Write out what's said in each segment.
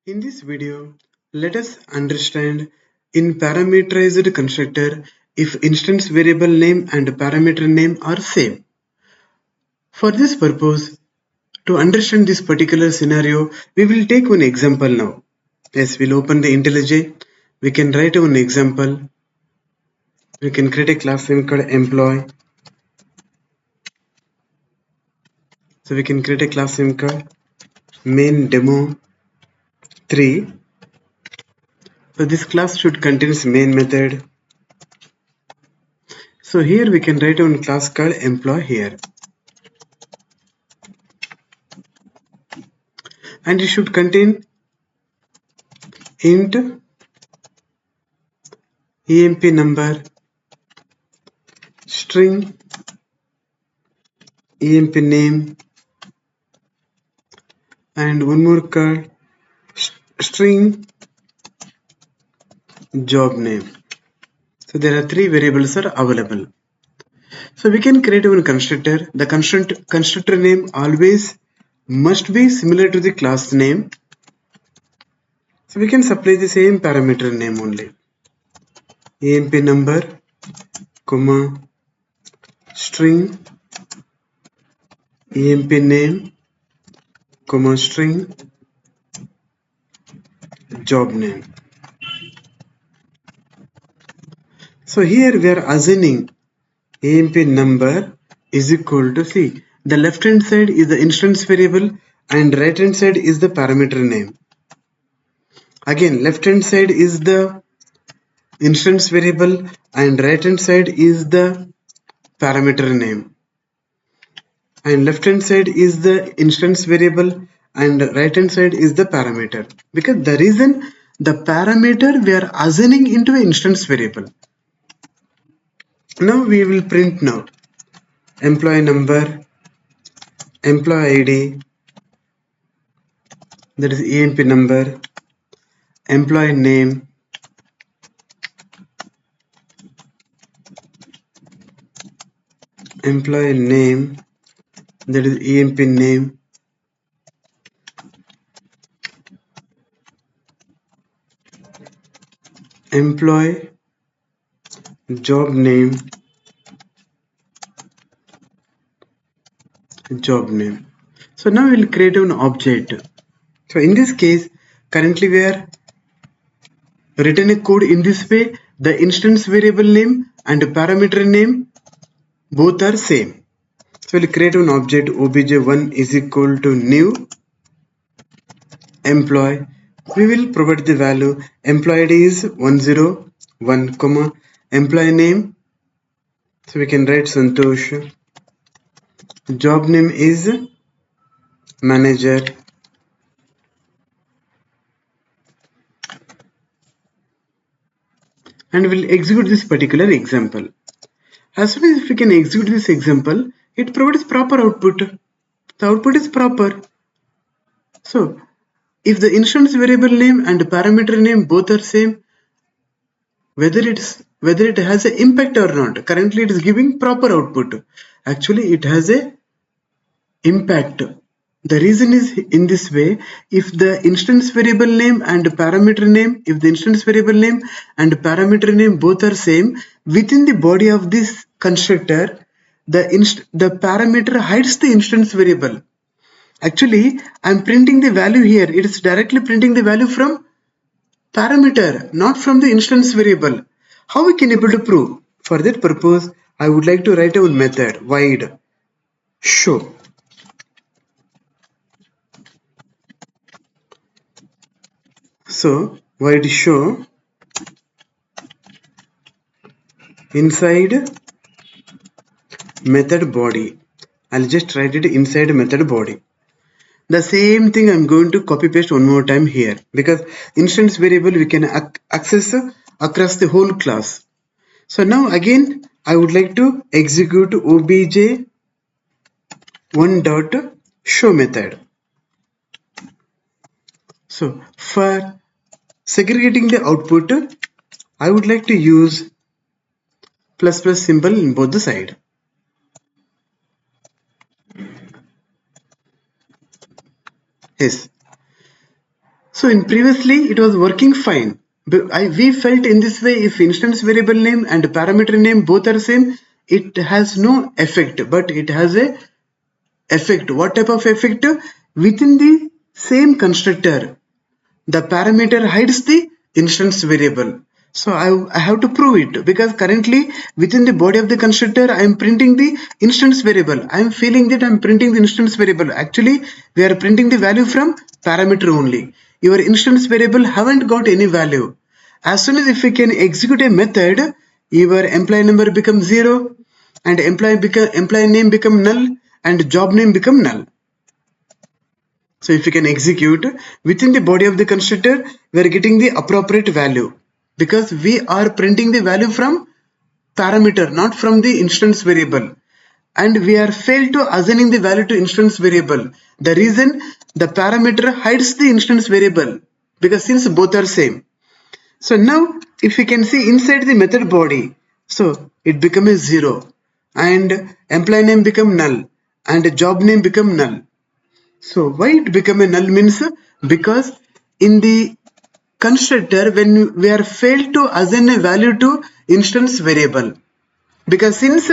In this video, let us understand in parameterized constructor if instance variable name and parameter name are same. For this purpose, to understand this particular scenario, we will take one example now. Yes, we'll open the IntelliJ. We can write one example. We can create a class name called employee. So we can create a class name called main demo 3. So this class should contain main method. So here we can write one class called employee here. And it should contain int emp number, string emp name, and one more called string job name. So there are three variables are available. So we can create one constructor. The constructor name always must be similar to the class name. So we can supply the same parameter name only. Emp number, comma, string emp name, comma, string job name. So here we are assuming emp number is equal to, see, the left hand side is the instance variable and right hand side is the parameter name. Again, left hand side is the instance variable and right hand side is the parameter name. And left hand side is the instance variable and right hand side is the parameter. Because the reason the parameter we are assigning into an instance variable. Now we will print now employee number, employee ID, that is emp number, employee name, employee name, that is emp name, employee job name, job name. So now we'll create an object. So in this case, currently we are written a code in this way. The instance variable name and parameter name both are same. So we'll create an object obj1 is equal to new employee. We will provide the value employee ID is 101, comma, employee name. So we can write Santosh. Job name is manager. And we'll execute this particular example. As soon as we can execute this example, it provides proper output. The output is proper. So if the instance variable name and parameter name both are same, whether it has an impact or not, currently it is giving proper output. Actually it has a impact. The reason is in this way, if the instance variable name and parameter name, if the instance variable name and parameter name both are same, within the body of this constructor, the parameter hides the instance variable. Actually, I'm printing the value here. It is directly printing the value from parameter, not from the instance variable. How we can able to prove? For that purpose, I would like to write a method void show. So void show inside method body. I'll just write it inside method body. The same thing I'm going to copy paste one more time here, because instance variable we can access across the whole class. So now again I would like to execute obj1.show method. So for segregating the output, I would like to use plus symbol in both the side. Yes. So in previously it was working fine. We felt in this way, if instance variable name and parameter name both are same, it has no effect, but it has a effect. What type of effect? Within the same constructor, the parameter hides the instance variable. So I have to prove it, because currently within the body of the constructor I am printing the instance variable. I am feeling that I am printing the instance variable. Actually we are printing the value from parameter only. Your instance variable haven't got any value. As soon as if we can execute a method, your employee number becomes 0 and employee name become null and job name become null. So if we can execute within the body of the constructor, we are getting the appropriate value, because we are printing the value from parameter, not from the instance variable. And we are failed to assigning the value to instance variable. The reason, the parameter hides the instance variable, because since both are same. So now if we can see inside the method body, so it become a 0 and employee name become null and job name become null. So why it become a null means, because in the constructor when we are failed to assign a value to instance variable, because since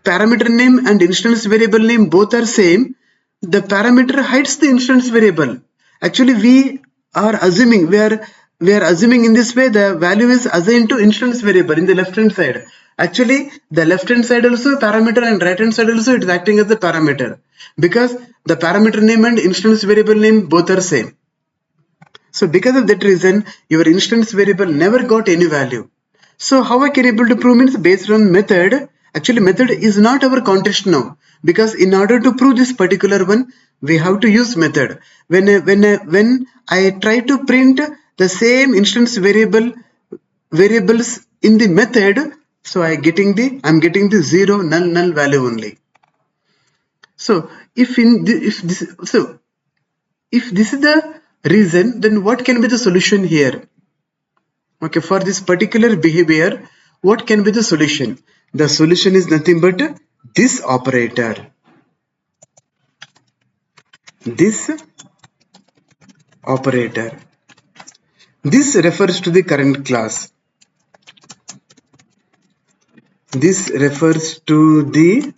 parameter name and instance variable name both are same, the parameter hides the instance variable. Actually we are assuming in this way the value is assigned to instance variable in the left hand side. Actually the left hand side also parameter and right hand side also it is acting as the parameter, because the parameter name and instance variable name both are same. So because of that reason, your instance variable never got any value. So how I can able to prove means based on method. Actually method is not our context now, because in order to prove this particular one, we have to use method. When I try to print the same instance variables in the method, so I'm getting the 0 null value only. So if this is the reason, then what can be the solution here? Okay, for this particular behavior, what can be the solution? The solution is nothing but this operator. This operator. This refers to the current class. This refers to the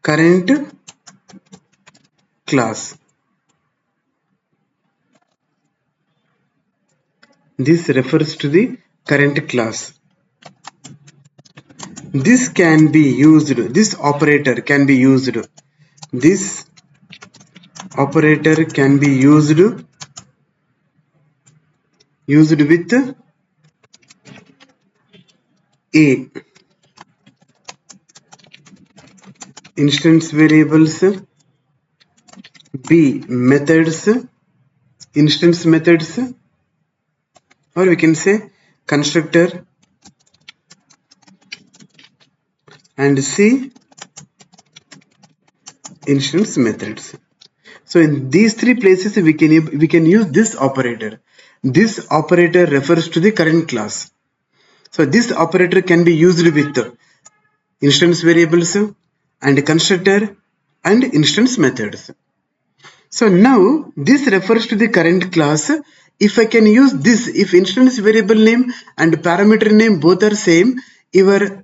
current class. This refers to the current class. This can be used, this operator can be used. This operator can be used with A, instance variables, B, methods, instance methods, or we can say constructor, and C, instance methods. So in these three places we can use this operator. This operator refers to the current class. So this operator can be used with instance variables and constructor and instance methods. So now this refers to the current class. If I can use this, if instance variable name and parameter name both are same, your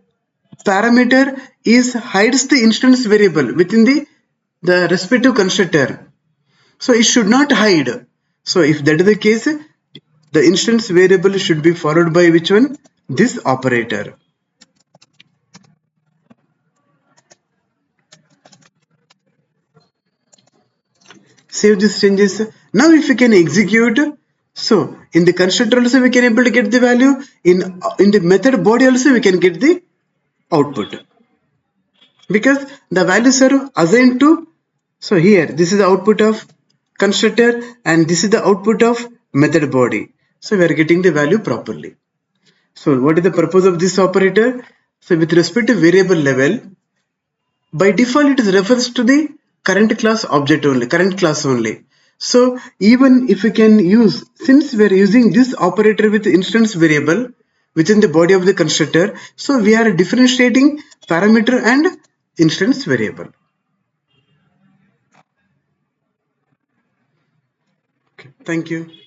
parameter is hides the instance variable within the respective constructor. So it should not hide. So if that is the case, the instance variable should be followed by which one? This operator. Save these changes. Now if we can execute, so in the constructor also we can able to get the value, in the method body also we can get the output, because the values are assigned to. So here this is the output of constructor and this is the output of method body. So we are getting the value properly. So what is the purpose of this operator? So with respect to variable level, by default it refers to the current class object only, current class only. So even if we can use, since we are using this operator with instance variable within the body of the constructor, so we are differentiating parameter and instance variable. Thank you.